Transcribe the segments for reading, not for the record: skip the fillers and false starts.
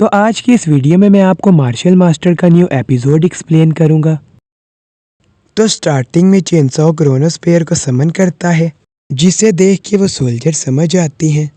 तो आज की इस वीडियो में मैं आपको मार्शल मास्टर का न्यू एपिसोड एक्सप्लेन करूंगा। तो स्टार्टिंग में चेनसॉ क्रोनोस्फेयर को समन करता है, जिसे देख के वो सोल्जर समझ आती हैं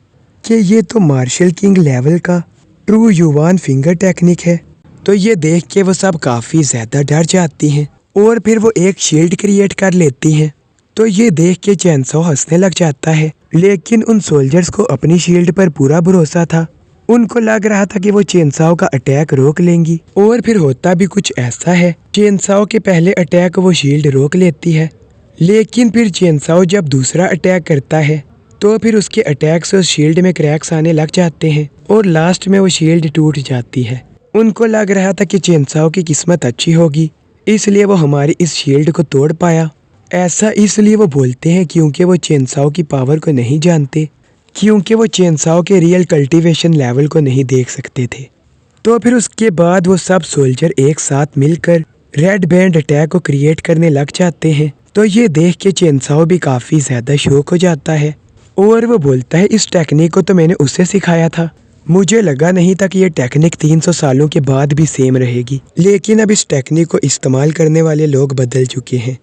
कि ये तो मार्शल किंग लेवल का ट्रू युवान फिंगर टेक्निक है। तो ये देख के वो सब काफ़ी ज़्यादा डर जाती हैं और फिर वो एक शील्ड क्रिएट कर लेती हैं। तो ये देख के चेनसॉ हंसने लग जाता है, लेकिन उन सोल्जर्स को अपनी शील्ड पर पूरा भरोसा था। उनको लग रहा था कि वो चेनसॉ का अटैक रोक लेंगी, और फिर होता भी कुछ ऐसा है। चेनसॉ के पहले अटैक वो शील्ड रोक लेती है, लेकिन फिर चेनसॉ जब दूसरा अटैक करता है तो फिर उसके अटैक से उस शील्ड में क्रैक्स आने लग जाते हैं और लास्ट में वो शील्ड टूट जाती है। उनको लग रहा था कि चेनसॉ की किस्मत अच्छी होगी, इसलिए वो हमारी इस शील्ड को तोड़ पाया। ऐसा इसलिए वो बोलते हैं क्योंकि वो चेनसॉ की पावर को नहीं जानते, क्योंकि वो चेनसॉ के रियल कल्टीवेशन लेवल को नहीं देख सकते थे। तो फिर उसके बाद वो सब सोल्जर एक साथ मिलकर रेड बैंड अटैक को क्रिएट करने लग जाते हैं। तो ये देख के चेनसॉ भी काफ़ी ज़्यादा शॉक हो जाता है और वो बोलता है, इस टेक्निक को तो मैंने उससे सिखाया था। मुझे लगा नहीं था कि ये टेक्निक 300 सालों के बाद भी सेम रहेगी, लेकिन अब इस टेक्निक को इस्तेमाल करने वाले लोग बदल चुके हैं।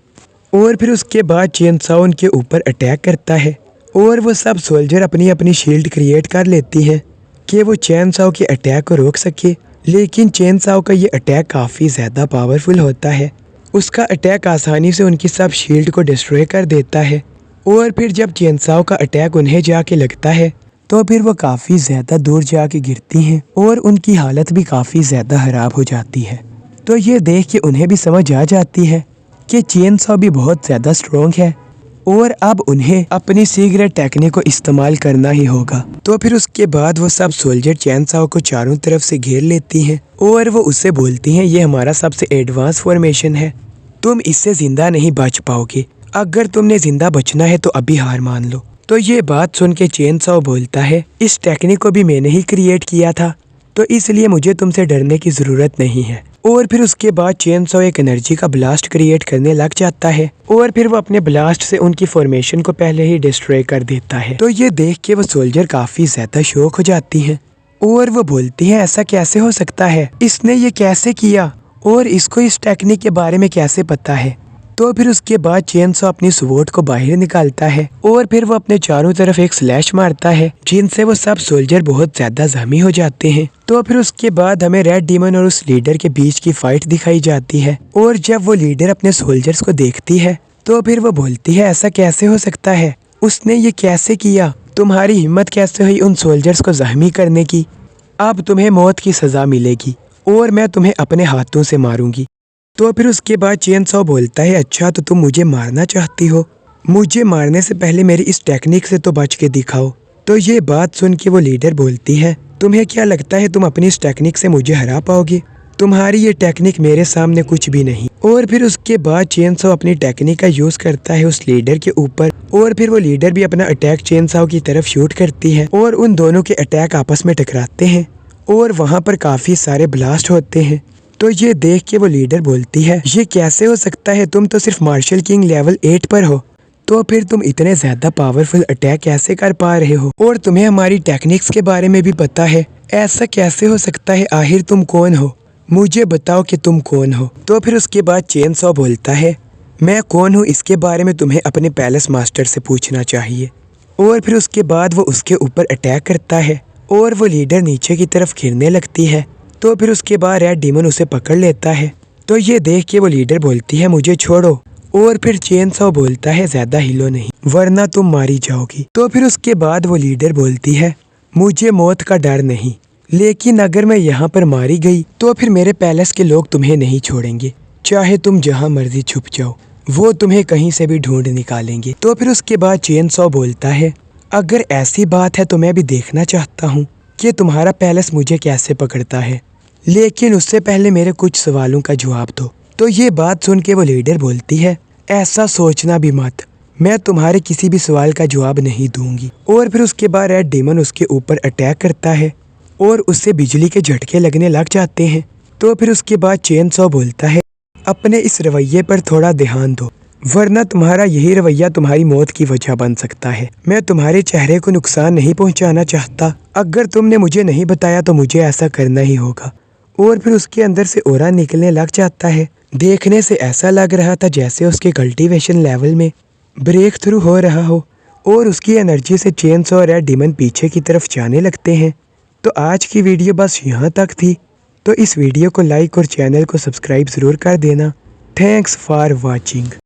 और फिर उसके बाद चेनसॉ उनके ऊपर अटैक करता है और वो सब सोल्जर अपनी अपनी शील्ड क्रिएट कर लेती हैं कि वो चेनसॉ के अटैक को रोक सके। लेकिन चेनसॉ का ये अटैक काफ़ी ज़्यादा पावरफुल होता है। उसका अटैक आसानी से उनकी सब शील्ड को डिस्ट्रॉय कर देता है, और फिर जब चेनसॉ का अटैक उन्हें जाके लगता है तो फिर वो काफ़ी ज़्यादा दूर जाके गिरती हैं और उनकी हालत भी काफ़ी ज़्यादा ख़राब हो जाती है। तो ये देख के उन्हें भी समझ आ जाती है कि चेनसॉ भी बहुत ज़्यादा स्ट्रॉन्ग है और अब उन्हें अपनी सीक्रेट टेक्निक को इस्तेमाल करना ही होगा। तो फिर उसके बाद वो सब सोल्जर चेनसॉ को चारों तरफ से घेर लेती हैं और वो उससे बोलती हैं, ये हमारा सबसे एडवांस फॉर्मेशन है, तुम इससे ज़िंदा नहीं बच पाओगे। अगर तुमने ज़िंदा बचना है तो अभी हार मान लो। तो ये बात सुन के चेनसॉ बोलता है, इस टेक्निक को भी मैंने ही क्रिएट किया था, तो इसलिए मुझे तुमसे डरने की ज़रूरत नहीं है। और फिर उसके बाद चेनसॉ एक एनर्जी का ब्लास्ट क्रिएट करने लग जाता है और फिर वो अपने ब्लास्ट से उनकी फॉर्मेशन को पहले ही डिस्ट्रॉय कर देता है। तो ये देख के वो सोल्जर काफ़ी ज़्यादा शॉक हो जाती हैं और वो बोलती हैं, ऐसा कैसे हो सकता है, इसने ये कैसे किया और इसको इस टेक्निक के बारे में कैसे पता है। तो फिर उसके बाद चेनसॉ अपनी स्वॉर्ड को बाहर निकालता है और फिर वो अपने चारों तरफ एक स्लैश मारता है, जिनसे वो सब सोल्जर बहुत ज्यादा जख्मी हो जाते हैं। तो फिर उसके बाद हमें रेड डीमन और उस लीडर के बीच की फाइट दिखाई जाती है, और जब वो लीडर अपने सोल्जर्स को देखती है तो फिर वो बोलती है, ऐसा कैसे हो सकता है, उसने ये कैसे किया, तुम्हारी हिम्मत कैसे हुई उन सोल्जर्स को जख्मी करने की। अब तुम्हें मौत की सजा मिलेगी और मैं तुम्हें अपने हाथों से मारूंगी। तो फिर उसके बाद चेनसॉ बोलता है, अच्छा तो तुम मुझे मारना चाहती हो, मुझे मारने से पहले मेरी इस टेक्निक से तो बच के दिखाओ। तो ये बात सुन के वो लीडर बोलती है, तुम्हें क्या लगता है तुम अपनी इस टेक्निक से मुझे हरा पाओगे, तुम्हारी ये टेक्निक मेरे सामने कुछ भी नहीं। और फिर उसके बाद चेनसॉ अपनी टेक्निक का यूज़ करता है उस लीडर के ऊपर, और फिर वो लीडर भी अपना अटैक चेनसॉ की तरफ शूट करती है और उन दोनों के अटैक आपस में टकराते हैं और वहाँ पर काफ़ी सारे ब्लास्ट होते हैं। तो ये देख के वो लीडर बोलती है, ये कैसे हो सकता है, तुम तो सिर्फ मार्शल किंग लेवल 8 पर हो, तो फिर तुम इतने ज़्यादा पावरफुल अटैक कैसे कर पा रहे हो, और तुम्हें हमारी टेक्निक्स के बारे में भी पता है, ऐसा कैसे हो सकता है, आखिर तुम कौन हो, मुझे बताओ कि तुम कौन हो। तो फिर उसके बाद चेनसॉ बोलता है, मैं कौन हूँ इसके बारे में तुम्हें अपने पैलेस मास्टर से पूछना चाहिए। और फिर उसके बाद वो उसके ऊपर अटैक करता है और वो लीडर नीचे की तरफ गिरने लगती है। तो फिर उसके बाद रेड डीमन उसे पकड़ लेता है। तो ये देख के वो लीडर बोलती है, मुझे छोड़ो। और फिर चेनसॉ बोलता है, ज़्यादा हिलो नहीं वरना तुम मारी जाओगी। तो फिर उसके बाद वो लीडर बोलती है, मुझे मौत का डर नहीं, लेकिन अगर मैं यहाँ पर मारी गई तो फिर मेरे पैलेस के लोग तुम्हें नहीं छोड़ेंगे, चाहे तुम जहाँ मर्जी छुप जाओ, वो तुम्हें कहीं से भी ढूंढ निकालेंगे। तो फिर उसके बाद चेनसॉ बोलता है, अगर ऐसी बात है तो मैं भी देखना चाहता हूँ कि तुम्हारा पैलेस मुझे कैसे पकड़ता है, लेकिन उससे पहले मेरे कुछ सवालों का जवाब दो। तो ये बात सुन के वो लीडर बोलती है, ऐसा सोचना भी मत, मैं तुम्हारे किसी भी सवाल का जवाब नहीं दूंगी। और फिर उसके बाद रेड डीमन उसके ऊपर अटैक करता है और उससे बिजली के झटके लगने लग जाते हैं। तो फिर उसके बाद चेनसॉ बोलता है, अपने इस रवैये पर थोड़ा ध्यान दो, वरना तुम्हारा यही रवैया तुम्हारी मौत की वजह बन सकता है। मैं तुम्हारे चेहरे को नुकसान नहीं पहुंचाना चाहता। अगर तुमने मुझे नहीं बताया तो मुझे ऐसा करना ही होगा। और फिर उसके अंदर से ऑरा निकलने लग जाता है। देखने से ऐसा लग रहा था जैसे उसके कल्टीवेशन लेवल में ब्रेक थ्रू हो रहा हो और उसकी एनर्जी से चेनसॉ और रेड डीमन पीछे की तरफ जाने लगते हैं। तो आज की वीडियो बस यहाँ तक थी। तो इस वीडियो को लाइक और चैनल को सब्सक्राइब ज़रूर कर देना। Thanks for watching.